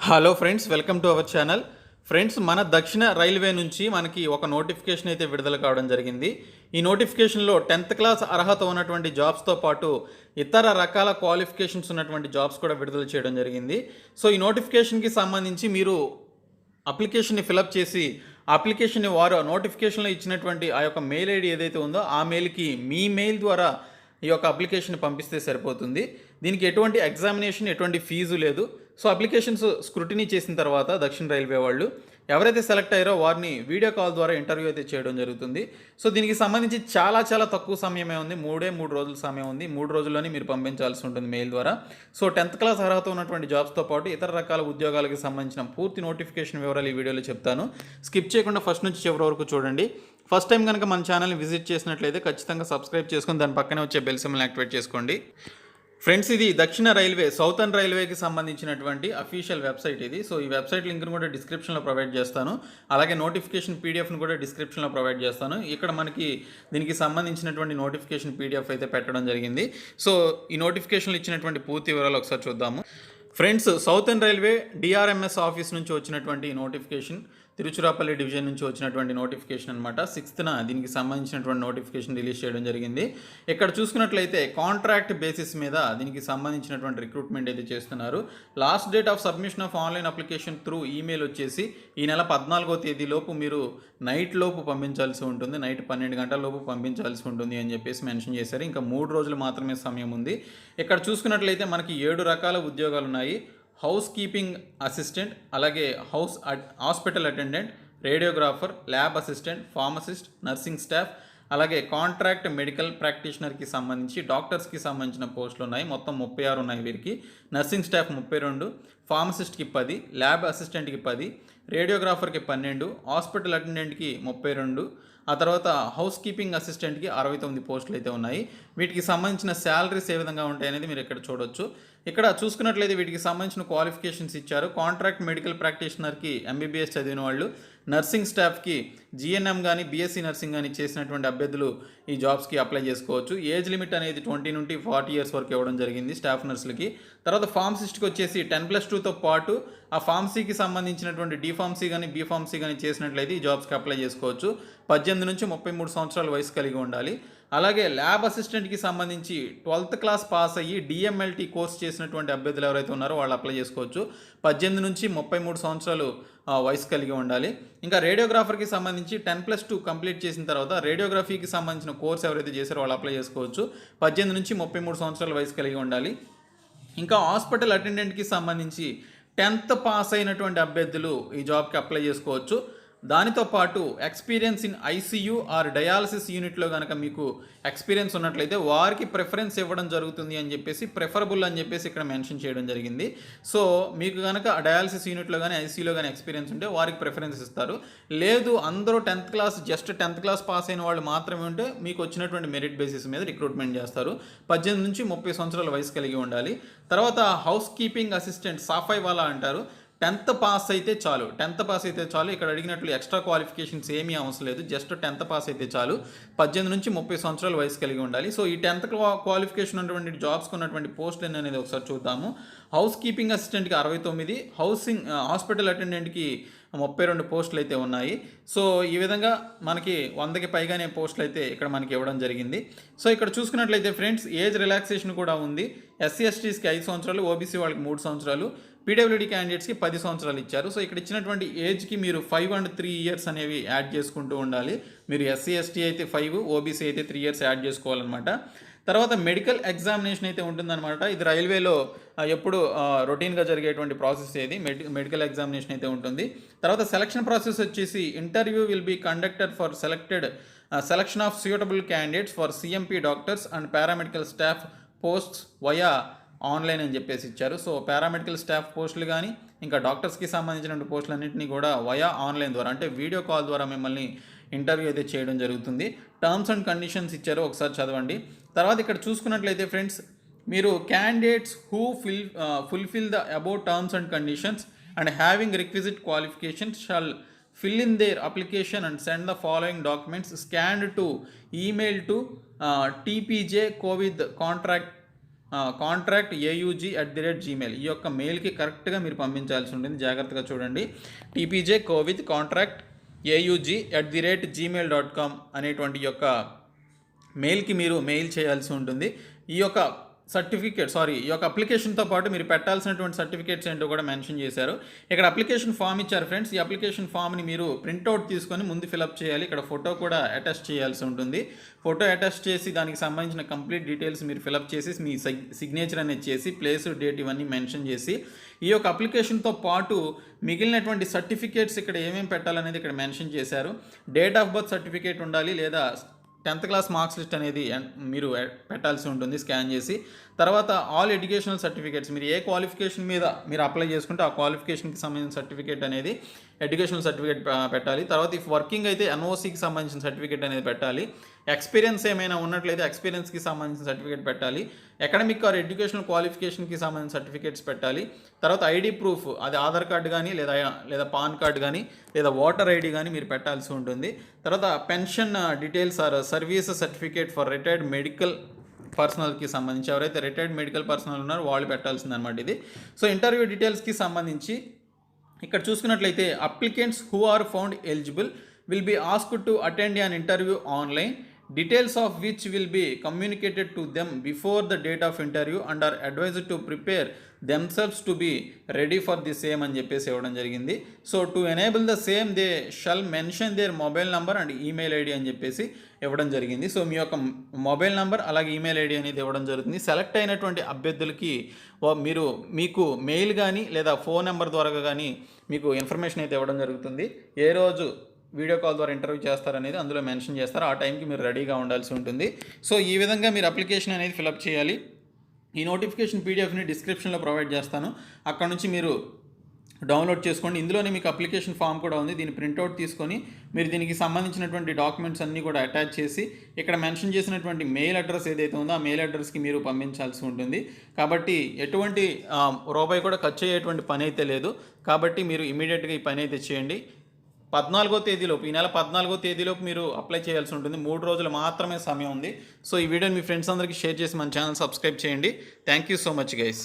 Hello friends, welcome to our channel. Friends, మన దక్షిణ railway నుంచి మనకి ఒక నోటిఫికేషన్ అయితే విడుదల కావడం జరిగింది. ఈ నోటిఫికేషన్లో 10th క్లాస్ అర్హత ఉన్నటువంటి జాబ్స్తో పాటు ఇతర రకాల క్వాలిఫికేషన్స్ ఉన్నటువంటి జాబ్స్ కూడా విడుదల చేయడం జరిగింది. సో ఈ నోటిఫికేషన్కి సంబంధించి మీరు అప్లికేషన్ని ఫిలప్ చేసి అప్లికేషన్ని వారు నోటిఫికేషన్లో ఇచ్చినటువంటి ఆ యొక్క మెయిల్ ఐడి ఏదైతే ఉందో ఆ మెయిల్కి మీ మెయిల్ ద్వారా ఈ యొక్క అప్లికేషన్ పంపిస్తే సరిపోతుంది. దీనికి ఎటువంటి ఎగ్జామినేషన్, ఎటువంటి ఫీజు లేదు. సో అప్లికేషన్స్ స్క్రూటినీ చేసిన తర్వాత దక్షిణ రైల్వే వాళ్ళు ఎవరైతే సెలెక్ట్ అయ్యారో వారిని వీడియో కాల్ ద్వారా ఇంటర్వ్యూ అయితే చేయడం జరుగుతుంది. సో దీనికి సంబంధించి చాలా తక్కువ సమయమే ఉంది. 3 రోజుల సమయం ఉంది. 3 రోజుల్లోనే మీరు పంపించాల్సి ఉంటుంది మెయిల్ ద్వారా. సో 10th క్లాస్ అర్హత ఉన్నటువంటి జాబ్స్తో పాటు ఇతర రకాల ఉద్యోగాలకు సంబంధించిన పూర్తి నోటిఫికేషన్ వివరాలు ఈ వీడియోలో చెప్తాను. స్కిప్ చేయకుండా ఫస్ట్ నుంచి చివరి వరకు చూడండి. ఫస్ట్ టైం కనుక మన ఛానల్ని విజిట్ చేసినట్లయితే ఖచ్చితంగా సబ్స్క్రైబ్ చేసుకొని దాని పక్కనే వచ్చే బెల్ సింబల్ని యాక్టివేట్ చేసుకోండి. ఫ్రెండ్స్, ఇది దక్షిణ రైల్వే, సౌతర్న్ రైల్వేకి సంబంధించినటువంటి అఫీషియల్ వెబ్సైట్ ఇది. సో ఈ వెబ్సైట్ లింక్ను కూడా డిస్క్రిప్షన్లో ప్రొవైడ్ చేస్తాను. అలాగే నోటిఫికేషన్ పీడిఎఫ్ను కూడా డిస్క్రిప్షన్లో ప్రొవైడ్ చేస్తాను. ఇక్కడ మనకి దీనికి సంబంధించినటువంటి నోటిఫికేషన్ పీడిఎఫ్ అయితే పెట్టడం జరిగింది. సో ఈ నోటిఫికేషన్లు ఇచ్చినటువంటి పూర్తి వివరాలు ఒకసారి చూద్దాము. ఫ్రెండ్స్, సౌతర్న్ రైల్వే డిఆర్ఎంఎస్ ఆఫీస్ నుంచి వచ్చినటువంటి నోటిఫికేషన్, తిరుచురాపల్లి డివిజన్ నుంచి వచ్చినటువంటి నోటిఫికేషన్ అనమాట. 6th దీనికి సంబంధించినటువంటి నోటిఫికేషన్ రిలీజ్ చేయడం జరిగింది. ఇక్కడ చూసుకున్నట్లయితే కాంట్రాక్ట్ బేసిస్ మీద దీనికి సంబంధించినటువంటి రిక్రూట్మెంట్ అయితే చేస్తున్నారు. Last date of submission of online application through email వచ్చేసి ఈ నెల 14వ తేదీలోపు మీరు నైట్ లోపు పంపించాల్సి ఉంటుంది. నైట్ 12 గంటల లోపు పంపించాల్సి ఉంటుంది అని చెప్పేసి మెన్షన్ చేశారు. ఇంకా 3 రోజులు మాత్రమే సమయం ఉంది. ఇక్కడ చూసుకున్నట్లయితే మనకి 7 రకాల ఉద్యోగాలు ఉన్నాయి. హౌస్ కీపింగ్ అసిస్టెంట్, అలాగే hospital attendant, radiographer, lab assistant, pharmacist, nursing staff, అలాగే కాంట్రాక్ట్ మెడికల్ ప్రాక్టీషనర్కి సంబంధించి డాక్టర్స్కి సంబంధించిన పోస్టులు ఉన్నాయి. మొత్తం 36 ఉన్నాయి వీరికి. నర్సింగ్ స్టాఫ్ 32, ఫార్మసిస్ట్కి 10, ల్యాబ్ అసిస్టెంట్కి 10, రేడియోగ్రాఫర్కి 12, హాస్పిటల్ అటెండెంట్కి 32, ఆ తర్వాత హౌస్ కీపింగ్ అసిస్టెంట్కి 69 పోస్టులు అయితే ఉన్నాయి. వీటికి సంబంధించిన శాలరీస్ ఏ విధంగా ఉంటాయి అనేది మీరు ఇక్కడ చూడొచ్చు. ఇక్కడ చూసుకున్నట్లయితే వీటికి సంబంధించిన క్వాలిఫికేషన్స్ ఇచ్చారు. కాంట్రాక్ట్ మెడికల్ ప్రాక్టీషనర్కి ఎంబీబీఎస్ చదివిన వాళ్ళు, నర్సింగ్ స్టాఫ్కి జీఎన్ఎం కానీ బీఎస్సీ నర్సింగ్ కానీ చేసినటువంటి అభ్యర్థులు ఈ జాబ్స్కి అప్లై చేసుకోవచ్చు. ఏజ్ లిమిట్ అనేది 20 నుండి 40 ఇయర్స్ వరకు ఇవ్వడం జరిగింది స్టాఫ్ నర్సులకి. తర్వాత ఫార్మసిస్ట్కి వచ్చేసి 10+2తో పాటు ఆ ఫార్మసీకి సంబంధించినటువంటి డి ఫార్మసీ కానీ బీ ఫార్మసీ కానీ చేసినట్లయితే ఈ జాబ్స్కి అప్లై చేసుకోవచ్చు. 18 నుంచి 33 సంవత్సరాల వయసు కలిగి ఉండాలి. అలాగే ల్యాబ్ అసిస్టెంట్కి సంబంధించి 12th క్లాస్ పాస్ అయ్యి డిఎంఎల్టీ కోర్స్ చేసినటువంటి అభ్యర్థులు ఎవరైతే ఉన్నారో వాళ్ళు అప్లై చేసుకోవచ్చు. 18 నుంచి 33 సంవత్సరాలు వయసు కలిగి ఉండాలి. ఇంకా రేడియోగ్రాఫర్కి సంబంధించి 10+2 కంప్లీట్ చేసిన తర్వాత రేడియోగ్రఫీకి సంబంధించిన కోర్స్ ఎవరైతే చేశారో వాళ్ళు అప్లై చేసుకోవచ్చు. 18 నుంచి 33 సంవత్సరాల వయసు కలిగి ఉండాలి. ఇంకా హాస్పిటల్ అటెండెంట్కి సంబంధించి 10th పాస్ అయినటువంటి అభ్యర్థులు ఈ జాబ్కి అప్లై చేసుకోవచ్చు. దానితో పాటు experience in ICU or dialysis యూనిట్లో కనుక మీకు ఎక్స్పీరియన్స్ ఉన్నట్లయితే వారికి ప్రిఫరెన్స్ ఇవ్వడం జరుగుతుంది అని చెప్పేసి, ప్రిఫరబుల్ అని చెప్పేసి ఇక్కడ మెన్షన్ చేయడం జరిగింది. సో మీకు కనుక డయాలసిస్ యూనిట్లో కానీ ఐసీయూలో కానీ ఎక్స్పీరియన్స్ ఉంటే వారికి ప్రిఫరెన్స్ ఇస్తారు. లేదు అందరూ 10th క్లాస్ పాస్ అయిన వాళ్ళు మాత్రమే ఉంటే మీకు వచ్చినటువంటి మెరిట్ బేసిస్ మీద రిక్రూట్మెంట్ చేస్తారు. 18 నుంచి 30 సంవత్సరాల వయసు కలిగి ఉండాలి. తర్వాత హౌస్ కీపింగ్ అసిస్టెంట్ సాఫై వాలా అంటారు. 10th పాస్ అయితే చాలు. ఇక్కడ అడిగినట్లు ఎక్స్ట్రా క్వాలిఫికేషన్స్ ఏమీ అవసరం లేదు. జస్ట్ 10th పాస్ అయితే చాలు. 18 నుంచి 30 సంవత్సరాల వయసు కలిగి ఉండాలి. సో ఈ 10th క్వాలిఫికేషన్ ఉన్నటువంటి జాబ్స్కి ఉన్నటువంటి పోస్టులు అనేది ఒకసారి చూద్దాము. హౌస్ కీపింగ్ అసిస్టెంట్కి 69, హాస్పిటల్ అటెండెంట్కి 32 పోస్టులు అయితే ఉన్నాయి. సో ఈ విధంగా మనకి 100కి పైగానే పోస్టులు అయితే ఇక్కడ మనకి ఇవ్వడం జరిగింది. సో ఇక్కడ చూసుకున్నట్లయితే ఫ్రెండ్స్, ఏజ్ రిలాక్సేషన్ కూడా ఉంది. ఎస్సీ ఎస్టీస్కి 5 సంవత్సరాలు, ఓబీసీ వాళ్ళకి 3 సంవత్సరాలు, పీడబ్ల్యూడీ క్యాండిడేట్స్కి 10 సంవత్సరాలు ఇచ్చారు. సో ఇక్కడ ఇచ్చినటువంటి ఏజ్కి మీరు 5 and 3 ఇయర్స్ అనేవి యాడ్ చేసుకుంటూ ఉండాలి. మీరు ఎస్సీ ఎస్టీ అయితే 5, ఓబీసీ అయితే 3 ఇయర్స్ యాడ్ చేసుకోవాలన్నమాట. తర్వాత మెడికల్ ఎగ్జామినేషన్ అయితే ఉంటుందన్నమాట. ఇది రైల్వేలో ఎప్పుడు రొటీన్గా జరిగేటువంటి ప్రాసెస్ ఏది, మెడికల్ ఎగ్జామినేషన్ అయితే ఉంటుంది. తర్వాత సెలక్షన్ ప్రాసెస్ వచ్చేసి interview will be conducted for selection of suitable candidates for CMP doctors and paramedical staff posts via online అని చెప్పేసి ఇచ్చారు. సో పారామెడికల్ స్టాఫ్ పోస్టులు కానీ ఇంకా డాక్టర్స్కి సంబంధించిన పోస్టులన్నింటినీ కూడా వయా ఆన్లైన్ ద్వారా, అంటే వీడియో కాల్ ద్వారా మిమ్మల్ని ఇంటర్వ్యూ అయితే చేయడం జరుగుతుంది. టర్మ్స్ అండ్ కండిషన్స్ ఇచ్చారు, ఒకసారి చదవండి. తర్వాత ఇక్కడ చూసుకున్నట్లయితే ఫ్రెండ్స్, మీరు candidates who fulfil the above terms and conditions and having requisite qualifications shall fill in their application and send the following documents scanned to email to tpj covid contract contract@aug@gmail ఈ యొక్క మెయిల్కి కరెక్ట్గా మీరు పంపించాల్సి ఉంటుంది. జాగ్రత్తగా చూడండి. tpjcovid@aug@gmail.com అనేటువంటి యొక్క మెయిల్కి మీరు మెయిల్ చేయాల్సి ఉంటుంది. ఈ యొక్క ఈ యొక్క అప్లికేషన్తో పాటు మీరు పెట్టాల్సినటువంటి సర్టిఫికేట్స్ ఏంటో కూడా మెన్షన్ చేశారు. ఇక్కడ అప్లికేషన్ ఫామ్ ఇచ్చారు ఫ్రెండ్స్. ఈ అప్లికేషన్ ఫామ్ని మీరు ప్రింట్అవుట్ తీసుకొని ముందు ఫిలప్ చేయాలి. ఇక్కడ ఫోటో కూడా అటాచ్ చేయాల్సి ఉంటుంది. ఫోటో అటాచ్ చేసి దానికి సంబంధించిన కంప్లీట్ డీటెయిల్స్ మీరు ఫిలప్ చేసి మీ సిగ్నేచర్ అనేది చేసి ప్లేస్, డేట్ ఇవన్నీ మెన్షన్ చేసి ఈ యొక్క అప్లికేషన్తో పాటు మిగిలినటువంటి సర్టిఫికేట్స్ ఇక్కడ ఏమేమి పెట్టాలనేది ఇక్కడ మెన్షన్ చేశారు. డేట్ ఆఫ్ బర్త్ సర్టిఫికేట్ ఉండాలి, లేదా 10th క్లాస్ మార్క్స్ లిస్ట్ అనేది మీరు పెట్టాల్సి ఉంటుంది స్కాన్ చేసి. తర్వాత ఆల్ ఎడ్యుకేషనల్ సర్టిఫికేట్స్, మీరు ఏ క్వాలిఫికేషన్ మీద మీరు అప్లై చేసుకుంటే ఆ క్వాలిఫికేషన్కి సంబంధించిన సర్టిఫికేట్ అనేది ఎడ్యుకేషనల్ సర్టిఫికేట్ పెట్టాలి. తర్వాత ఇఫ్ వర్కింగ్ అయితే ఎన్ఓసికి సంబంధించిన సర్టిఫికేట్ అనేది పెట్టాలి. ఎక్స్పీరియన్స్ ఏమైనా ఉన్నట్లయితే ఎక్స్పీరియన్స్కి సంబంధించిన సర్టిఫికేట్ పెట్టాలి. అకాడమిక్ ఆర్ ఎడ్యుకేషనల్ క్వాలిఫికేషన్కి సంబంధించిన సర్టిఫికేట్స్ పెట్టాలి. తర్వాత ఐడి ప్రూఫ్, అది ఆధార్ కార్డు కానీ లేదా పాన్ కార్డు కానీ లేదా ఓటర్ ఐడి కానీ మీరు పెట్టాల్సి ఉంటుంది. తర్వాత pension details or service certificate for retired medical పర్సనల్కి సంబంధించి ఎవరైతే రిటైర్డ్ మెడికల్ పర్సనల్ ఉన్నారో వాళ్ళు పెట్టాల్సింది అనమాట ఇది. సో ఇంటర్వ్యూ డీటెయిల్స్కి సంబంధించి ఇక్కడ చూసుకున్నట్లయితే applicants who are found eligible will be asked to attend an interview online, details of which will be communicated to them before the date of interview and are advised to prepare themselves to be ready for the same అని చెప్పేసి ఇవ్వడం జరిగింది. So to enable the same they shall mention their mobile number and email ID అని చెప్పేసి ఇవ్వడం జరిగింది. So మీ యొక్క mobile number అలాగే ఈమెయిల్ ఐడి అనేది ఇవ్వడం జరుగుతుంది. సెలెక్ట్ అయినటువంటి అభ్యర్థులకి మీకు మెయిల్ కానీ లేదా ఫోన్ నెంబర్ ద్వారా కానీ మీకు ఇన్ఫర్మేషన్ అయితే ఇవ్వడం జరుగుతుంది. ఏ రోజు వీడియో కాల్ ద్వారా ఇంటర్వ్యూ చేస్తారనేది అందులో మెన్షన్ చేస్తారు. ఆ టైంకి మీరు రెడీగా ఉండాల్సి ఉంటుంది. సో ఈ విధంగా మీరు అప్లికేషన్ అనేది ఫిలప్ చేయాలి. ఈ నోటిఫికేషన్ పీడిఎఫ్ని డిస్క్రిప్షన్లో ప్రొవైడ్ చేస్తాను, అక్కడ నుంచి మీరు డౌన్లోడ్ చేసుకోండి. ఇందులోనే మీకు అప్లికేషన్ ఫామ్ కూడా ఉంది. దీన్ని ప్రింట్అవుట్ తీసుకొని మీరు దీనికి సంబంధించినటువంటి డాక్యుమెంట్స్ అన్నీ కూడా అటాచ్ చేసి ఇక్కడ మెన్షన్ చేసినటువంటి మెయిల్ అడ్రస్ ఏదైతే ఉందో ఆ మెయిల్ అడ్రస్కి మీరు పంపించాల్సి ఉంటుంది. కాబట్టి ఎటువంటి రూపాయి కూడా ఖర్చు అయ్యేటువంటి పని అయితే లేదు. కాబట్టి మీరు ఇమీడియట్గా ఈ పని అయితే చేయండి. 14వ తేదీలోపు, ఈ నెల 14వ తేదీలోపు మీరు అప్లై చేయాల్సి ఉంటుంది. 3 రోజులు మాత్రమే సమయం ఉంది. సో ఈ వీడియోని మీ ఫ్రెండ్స్ అందరికీ షేర్ చేసి మన ఛానల్ సబ్స్క్రైబ్ చేయండి. Thank you so much guys.